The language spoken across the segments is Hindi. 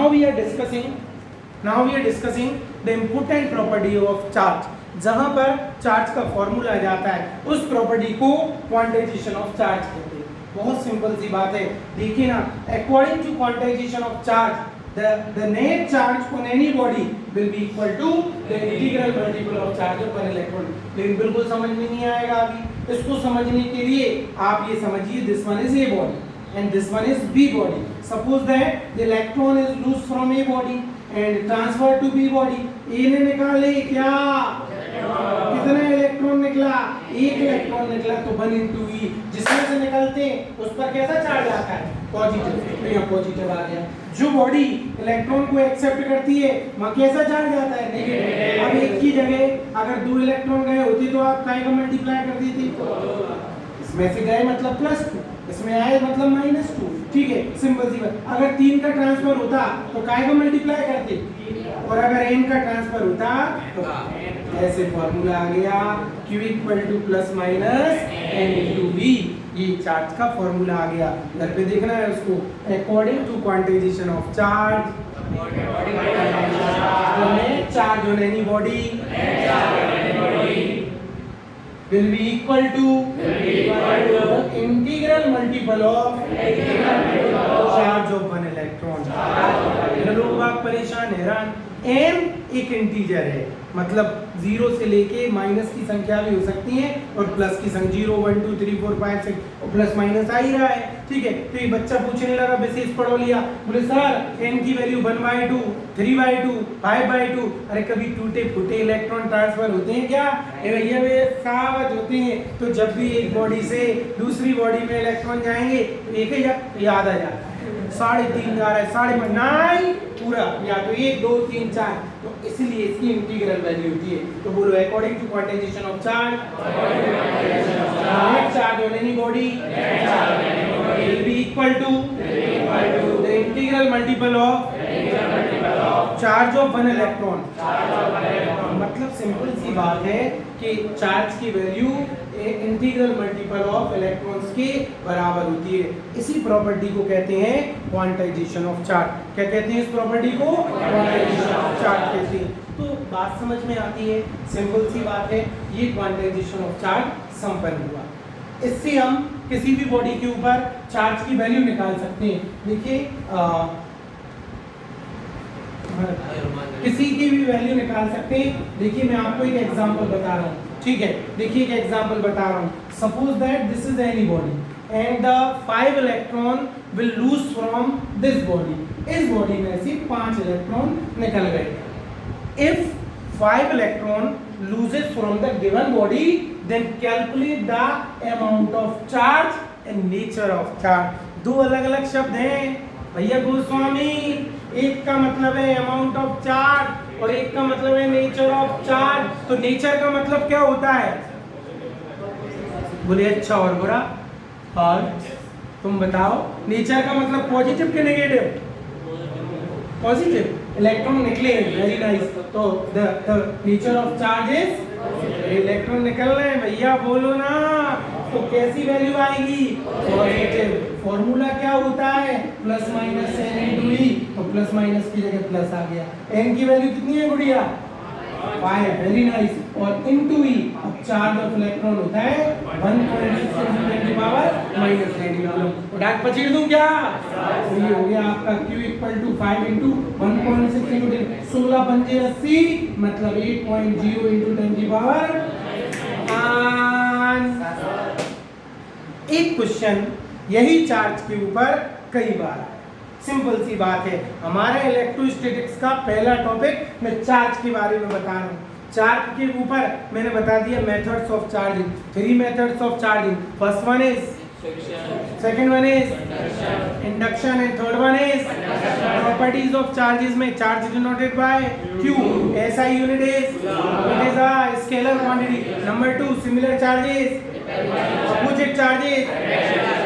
now we are discussing the important property of charge. जहां पर चार्ज का फॉर्मूला जाता है उस प्रॉपर्टी को क्वांटाइजेशन ऑफ चार्ज कहते हैं। बहुत सिंपल सी बात है, देखिए ना, according to quantization of charge the net charge on any body will be equal to the integral multiple of charge of an electron। लेकिन बिल्कुल समझ में नहीं आएगा अभी। इसको समझने के लिए आप ये समझिए, this one is A body and this one is B body। Suppose that the electron is loose from A body and transferred to B body। A ने निकाले क्या, कितना इलेक्ट्रॉन निकला, एक इलेक्ट्रॉन निकला, तो 1 into E जिसमें से निकलते हैं उस पर कैसा चार्ज आता है, पॉजिटिव। तो यहाँ पॉजिटिव आ गया। जो बॉडी इलेक्ट्रॉन को एक्सेप्ट करती है वहाँ कैसा चार्ज आता है, नेगेटिव। अब एक की जगह अगर 2 इलेक्ट्रॉन गए होते तो आप काय का मल्टीप्लाई कर देते, इसमें से गए मतलब +2, इसमें आए मतलब -2। ठीक है, सिंपल सी बात। अगर 3 का ट्रांसफर होता तो काय का मल्टीप्लाई करते, और अगर n का ट्रांसफर होता तो ऐसे फॉर्मूला आ गया Q = ±n × V। ये चार्ज का फॉर्मूला आ गया। घर पे देखना है उसको। According to quantization of charge, charge on any body will be equal to the integral multiple of charge of one electron। लोग बाग परेशान हैरान, m एक इंटीजर है, मतलब 0 से लेके माइनस की संख्या भी हो सकती है और प्लस की संख्या 0 1 2 3 4 5 6 और प्लस माइनस आ ही रहा है। ठीक है, तो ये बच्चा पूछने लगा, विशेष पढ़ो लिया, बोले सर n की वैल्यू 1/2 3/2 5/2। अरे कभी टूटे फूटे इलेक्ट्रॉन ट्रांसफर होते हैं क्या, भैया वे सावध होते हैं। तो जब भी एक बॉडी से दूसरी बॉडी में इलेक्ट्रॉन जाएंगे तो एक ही याद आ जाता है, 3.5 जा रहा है, 9 पूरा, या तो 1 2 3 4। तो इसलिए इसकी इंटीग्रल वैल्यू होती है। तो बोलो according to quantization of charge, net charge on any body will be equal to the integral multiple of charge of one electron। मतलब सिंपल सी बात है कि चार्ज की value integral multiple of electrons के बराबर होती है। इसी प्रॉपर्टी को कहते हैं क्वांटाइजेशन ऑफ चार्ज। क्या कहते हैं इस प्रॉपर्टी को, क्वांटाइजेशन ऑफ चार्ज कहते हैं। तो बात समझ में आती है, सिंपल सी बात है। ये क्वांटाइजेशन ऑफ चार्ज संपन्न हुआ। इससे हम किसी भी बॉडी के ऊपर चार्ज की वैल्यू निकाल सकते हैं। देखिए किसी की भी वैल्यू निकाल सकते हैं। देखिए मैं आपको एक एग्जांपल बता रहा हूँ। ठीक है, देखिए एक एग्जांपल बता रहा हूँ। Suppose that this is any body and the 5 electron will lose from this body. इस बॉडी में से 5 इलेक्ट्रॉन निकल गए। If 5 electron loses from the given body, then calculate the amount of charge and nature of charge। दो अलग अलग शब्द हैं भैया गोस्वामी, एक का मतलब है अमाउंट ऑफ चार्ज और एक का मतलब है नेचर ऑफ चार्ज। तो नेचर का मतलब क्या होता है, बोले अच्छा और बुरा, और तुम बताओ नेचर का मतलब पॉजिटिव के नेगेटिव, पॉजिटिव इलेक्ट्रॉन निकले, वेरी नाइस। तो the nature of charge is, electron निकल रहे हैं भैया, बोलो ना, तो कैसी वैल्यू आएगी, पॉजिटिव। फॉर्मूला क्या होता है, +- n × E, तो प्लस माइनस की जगह प्लस आ गया। n की वैल्यू कितनी है गुड़िया, 5, वेरी नाइस। और इनटू E, अब चार्ज ऑफ इलेक्ट्रॉन होता है 1.6 × 10⁻⁻⁹ डाक पचीड़ दूं क्या, तो ये हो गया आपका Q = 5 × 1.6 × 10, 16 पंजे 80, मतलब 8.0 × 10⁻⁵। एक क्वेश्चन यही चार्ज के ऊपर कई बार, सिंपल सी बात है। हमारे इलेक्ट्रोस्टैटिक्स का पहला टॉपिक मैं चार्ज के बारे में बता रहा हूँ। चार्ज के ऊपर मैंने बता दिया methods of charging, 3 methods of charging. First one is, second one is induction and third one is properties of charges में charge denoted by Q, SI unit is, it is a scalar quantity. Number 2 similar charges, opposite charges।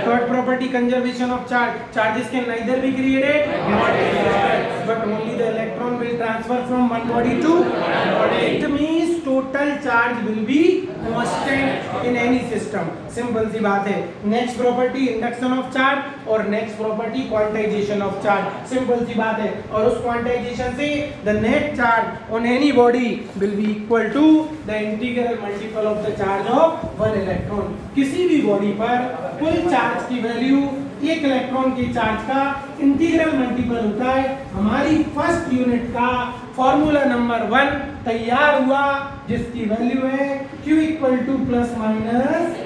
Third property conservation of charge, charges can neither be created nor destroyed, but only the electron will transfer from one body to another body। It means total charge will be constant in any system. Simple सी बात है। Next property induction of charge और next property quantization of charge. Simple सी बात है। और उस क्वांटाइजेशन से the net charge on any body will be equal to the integral multiple of the charge of one electron. किसी भी बॉडी पर कुल चार्ज की वैल्यू एक इलेक्ट्रॉन के चार्ज का इंटीग्रल मल्टीपल होता है। हमारी फर्स्ट यूनिट का फॉर्मूला नंबर 1 तैयार हुआ, जिसकी वैल्यू है Q equal to plus minus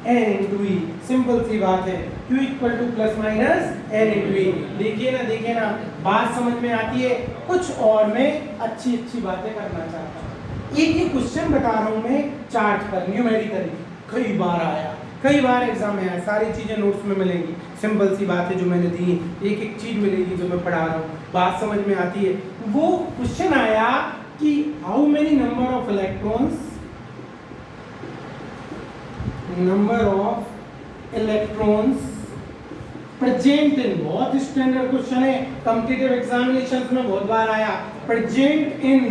n into e. Simple सी बात है। Q equal to plus minus n into e. देखिए ना बात समझ में आती है। कुछ और मैं अच्छी बातें करना चाहता हूँ। एक क्वेश्चन बता रहा हूँ मैं चार्ट पर न्यूमेरिकली, कई बार एग्जाम में आया। सारी चीजें नोट्स में मिलेंगी। सिंपल सी बात है, जो मैंने दी एक चीज मिलेगी जो मैं पढ़ा रहा हूँ, बात समझ में आती है। वो क्वेश्चन आया कि how many number of electrons present in, बहुत स्टैंडर्ड क्वेश्चन है, कॉम्पिटिटिव एग्जामिनेशंस में बहुत बार आया। Present in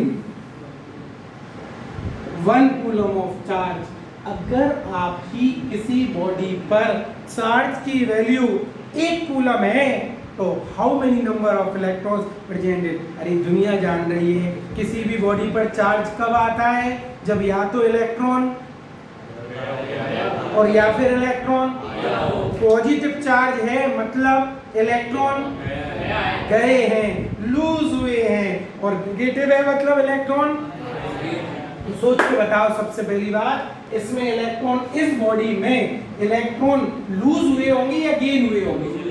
1 coulomb of charge. अगर आपकी किसी बॉडी पर चार्ज की वैल्यू 1 कूलम है तो how many number of electrons presented. अरे दुनिया जान रही है किसी भी बॉडी पर चार्ज कब आता है, जब या तो इलेक्ट्रॉन और या फिर इलेक्ट्रॉन पॉजिटिव चार्ज है, मतलब इलेक्ट्रॉन गए हैं, लूज हुए हैं, और नेगेटिव है मतलब इलेक्ट्रॉन। सोच के बताओ, सबसे पहली बात, इसमें इलेक्ट्रॉन, इस बॉडी में इलेक्ट्रॉन लूज हुए होंगे या गेन हुए होंगे?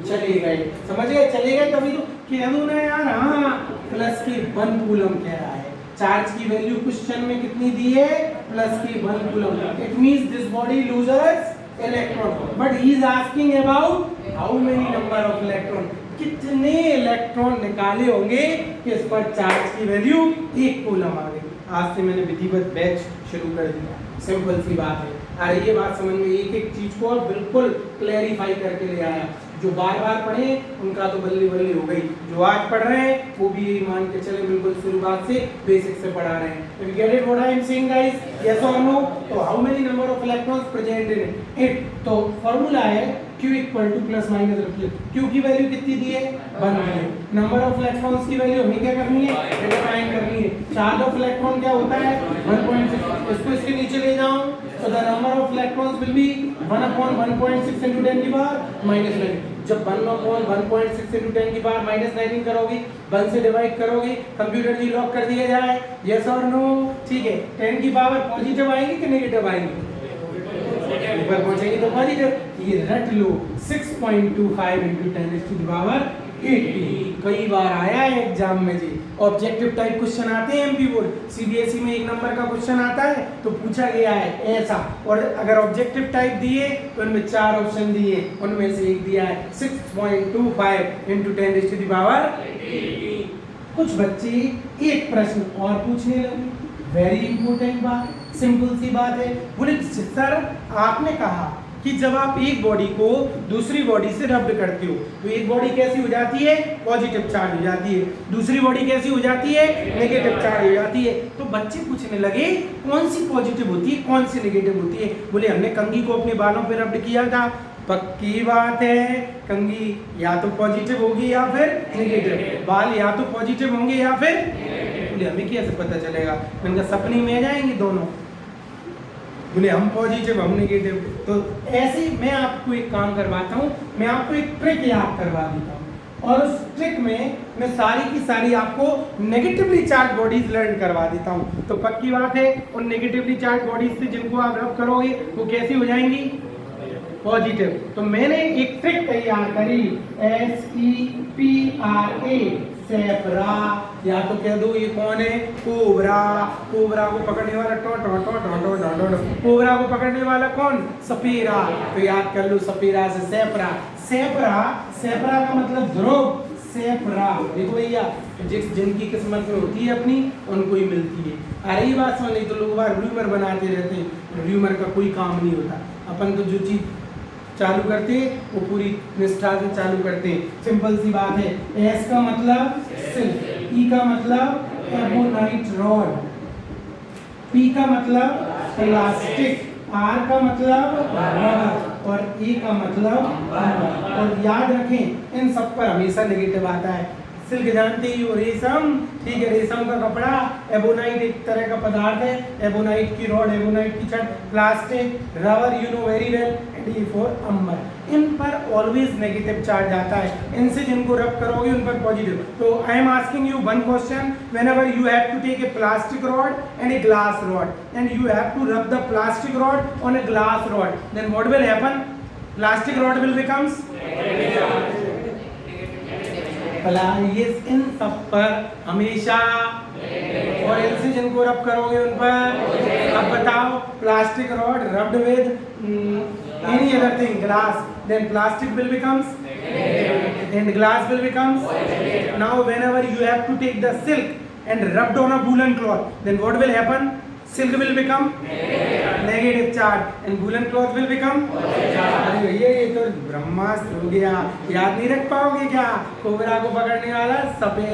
चले गए। समझ गए? चले गए तभी तो कह दूं ना यार। हाँ, प्लस के 1 कूलम कह रहा है। चार्ज की वैल्यू क्वेश्चन में कितनी दी है? प्लस के 1 coulomb. It means this body losers electron, but he is asking about how many number of electron, कितने इलेक्ट्रॉन निकाले होंगे कि इस पर चार्ज की वैल्यू 1 कूलम आ गई। आज से मैंने विधिवत बैच शुरू कर दिया। सिंपल सी बात है। अरे ये बात समझ में, एक चीज को बिल्कुल क्लैरिफाई करके ले आया। जो बार पढ़े उनका तो बल्ली हो गई, जो आज पढ़ रहे हैं वो भी यही मान के चले बिल्कुल शुरुआत से बेसिक से पढ़ा रहे हैं। If you get it what I am saying guys? Yes or no? तो how many number of electrons present in it? तो फॉर्मूला है Q equal to plus minus रखिए। Q की वैल्यू कितनी दी है? 1 है। नंबर ऑफ इलेक्ट्रॉन्स की वैल्यू हमें क्या करनी है? डिटरमाइन करनी है। चार्ज ऑफ इलेक्ट्रॉन क्या होता है? 1.6। इसको इसके नीचे ले जाऊं तो the number of electrons will be 1/1.6 into 10 की पावर माइनस 9। जब 1/1.6 into 10 की पावर माइनस 19 करोगे, 1 से डिवाइड करोगे, कंप्यूटर जी लॉक कर दिया जाए। यस और नो? ठीक है। 10 की पावर पॉजिटिव आएगी कि नेगेटिव आएगी? ऊपर पहुंचेगी तो पॉजिटिव। ये रट लो, 6.25 into 10 की पावर 80। कई बार आया है एग्जाम में जी। ऑब्जेक्टिव टाइप क्वेश्चन आते हैं एमपी बोर्ड, सीबीएसई में 1 नंबर का क्वेश्चन आता है तो पूछा गया है ऐसा। और अगर ऑब्जेक्टिव टाइप दिए तो उनमें 4 ऑप्शन दिए, उनमें से एक दिया है 6.25 into 10 की पावर 80। कुछ बच्चे एक प्रश्न और पूछने लगे, वेरी इंपॉर्टेंट बात, सिंपल सी बात है। बोले सर आपने कहा कि जब आप एक बॉडी को दूसरी बॉडी से रब्ड करते हो तो एक बॉडी कैसी हो जाती है? पॉजिटिव चार्ज हो जाती है। दूसरी बॉडी कैसी हो जाती है? नेगेटिव चार्ज हो जाती है। तो बच्चे पूछने लगे कौन सी पॉजिटिव होती है, कौन सी नेगेटिव होती है? बोले हमने कंघी को अपने बालों पे रब्ड किया था। पक्की बात है, कंघी या तो पॉजिटिव होगी या फिर नेगेटिव, बाल या तो पॉजिटिव होंगे या फिर। बोले हमें कैसे पता चलेगा? मैंने कहा सपने में आ जाएंगे दोनों। बोले हम पॉजिटिव हम नेगेटिव। तो ऐसे मैं आपको एक काम करवाता हूँ, मैं आपको एक ट्रिक याद करवा देता हूँ और उस ट्रिक में मैं सारी की सारी आपको नेगेटिवली चार्ज बॉडीज लर्न करवा देता हूँ। तो पक्की बात है उन नेगेटिवली चार्ज बॉडीज से जिनको आप रब करोगे वो कैसी हो जाएंगी? पॉजिटिव। तो मैंने एक ट्रिक तैयार करी, SEPRA, सेपरा, या तो कह दो ये कौन है? कोबरा। कोबरा को पकड़ने वाला कोबरा को पकड़ने वाला कौन? सपेरा। तो याद कर लो सपेरा से सेपरा। सेपरा का मतलब ध्रुव। सेपरा देखो भैया, जिनकी किस्मत में होती है अपनी उनको ही मिलती है। अरे ये बात समझ नहीं तो लोग बार र्यूमर बनाते रहते हैं। र्यूमर का कोई काम नहीं होता। अपन तो जो चीज चालू करते हैं वो पूरी निष्ठा से चालू करते हैं। सिंपल सी बात है। एस का मतलब सिल्क, ई का मतलब एबोनाइट रॉड, P का मतलब प्लास्टिक, R का मतलब रबर और E का मतलब अम्बर। और याद रखें इन सब पर हमेशा नेगेटिव आता है। सिल्क जानते ही हो, रेशम, ठीक है, रेशम का कपड़ा, एबोनाइट एक तरह का पदार्थ है, एबोनाइट की रॉड, एबोनाइट की छड़, plastic, rubber, you know very well, and e for amber. इन पर ऑलवेज नेगेटिव चार्ज आता है, इनसे जिनको रब करोगे उन पर पॉजिटिव। तो I am asking you one question, whenever you have to take a plastic rod and a glass rod and you have to rub the plastic rod on a glass rod, then what will happen? Plastic rod will becomes ये इन सब पर हमेशा, और इनसे जिनको रब करोगे उन पर। अब बताओ, plastic rod rubbed with any other thing, glass, then plastic will becomes and glass will becomes now whenever you have to take the silk and rubbed on a woolen cloth, then what will happen? Silk will become negative charge and woolen cloth will become अरे भैया ये तो ब्रह्मास्त्र हो गया, याद नहीं रख पाओगे क्या? कोबरा को पकड़ने वाला सफेद